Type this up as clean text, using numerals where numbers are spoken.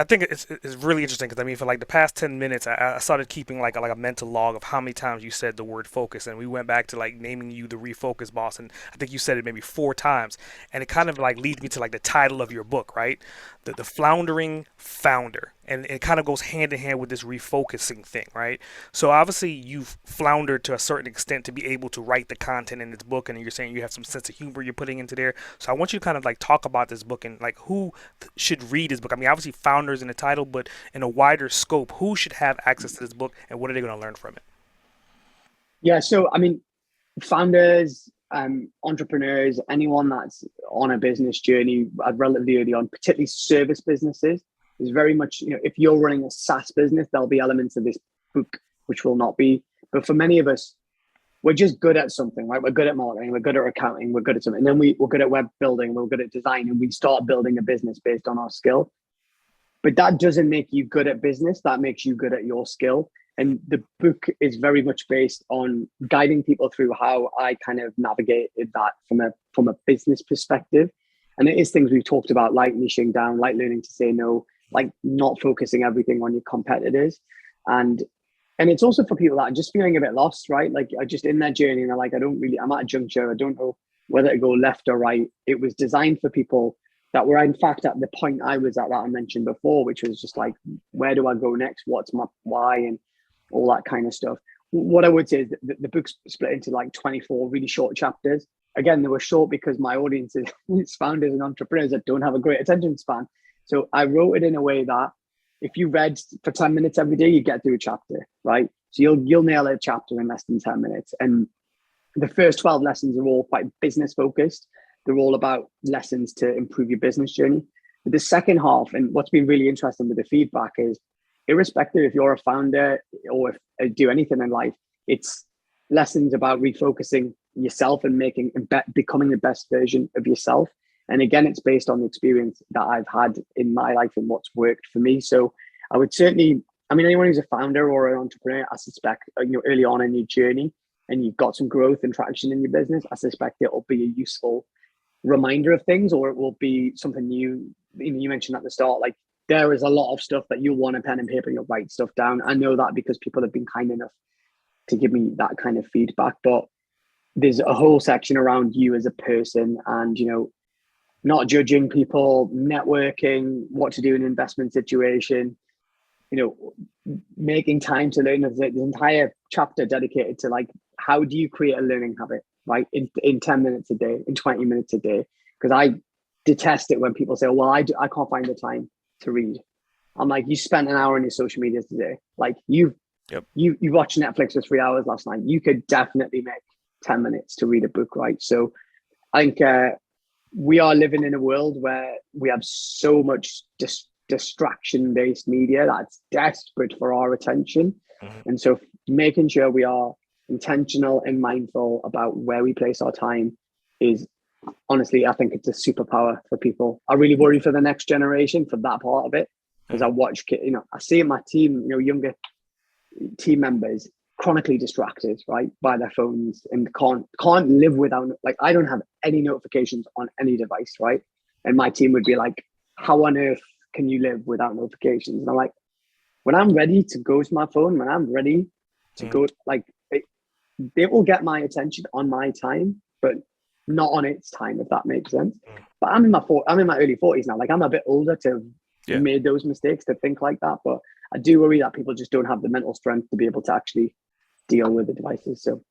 I think it's really interesting because I mean, for like the past 10 minutes, I started keeping like a mental log of how many times you said the word focus, and we went back to like naming you the refocus boss, and I think you said it maybe 4 times, and it kind of like leads me to like the title of your book, right? The Floundering Founder, and it kind of goes hand in hand with this refocusing thing, right? So obviously you've floundered to a certain extent to be able to write the content in this book, and you're saying you have some sense of humor you're putting into there. So I want you to kind of like talk about this book and like who should read this book. I mean, obviously founders in the title, but in a wider scope, who should have access to this book and what are they going to learn from it? Yeah, so I mean, founders, entrepreneurs, anyone that's on a business journey relatively early on, particularly service businesses, is very much, if you're running a SaaS business, there'll be elements of this book which will not be. But for many of us, we're just good at something, right? We're good at marketing, we're good at accounting, we're good at something. And then we're good at web building, we're good at design, and we start building a business based on our skill. But that doesn't make you good at business. That makes you good at your skill. And the book is very much based on guiding people through how I kind of navigated that from a business perspective. And it is things we've talked about, like niching down, like learning to say no, like not focusing everything on your competitors. And and it's also for people that are just feeling a bit lost, right? Like are just in their journey and they're like, I'm at a juncture. I don't know whether to go left or right. It was designed for people that were in fact at the point I was at that I mentioned before, which was just like, where do I go next? What's my why? And all that kind of stuff. What I would say is that the book's split into like 24 really short chapters. Again, they were short because my audience is founders and entrepreneurs that don't have a great attention span. So I wrote it in a way that if you read for 10 minutes every day, you get through a chapter, right? So you'll nail a chapter in less than 10 minutes. And the first 12 lessons are all quite business focused. They're all about lessons to improve your business journey. But the second half, and what's been really interesting with the feedback is, irrespective if you're a founder or if you do anything in life, it's lessons about refocusing yourself and becoming the best version of yourself. And again, it's based on the experience that I've had in my life and what's worked for me. So I would certainly, I mean, anyone who's a founder or an entrepreneur, I suspect, early on in your journey and you've got some growth and traction in your business, I suspect it will be a useful reminder of things, or it will be something you mentioned at the start, like there is a lot of stuff that you'll want a pen and paper, you'll write stuff down. I know that because people have been kind enough to give me that kind of feedback, but there's a whole section around you as a person and, not judging people, networking, what to do in an investment situation, making time to learn. There's an entire chapter dedicated to like, how do you create a learning habit, right? In 10 minutes a day, in 20 minutes a day. Because I detest it when people say, well, I can't find the time to read. I'm like, you spent an hour on your social media today. Like Yep. you watched Netflix for 3 hours last night. You could definitely make 10 minutes to read a book, right? So I think we are living in a world where we have so much distraction-based media that's desperate for our attention. Hmm. And so making sure we are intentional and mindful about where we place our time is honestly, I think it's a superpower for people. I really worry for the next generation for that part of it because I Hmm. watch, I see in my team, younger team members chronically distracted, right, by their phones and can't live without. Like, I don't have any notifications on any device, right? And my team would be like, "How on earth can you live without notifications?" And I'm like, when I'm ready to go to my phone, when I'm ready to Hmm. go, like it will get my attention on my time, but not on its time, if that makes sense. But I'm in my early 40s now. Like I'm a bit older to have Yeah. made those mistakes to think like that. But I do worry that people just don't have the mental strength to be able to actually deal with the devices. So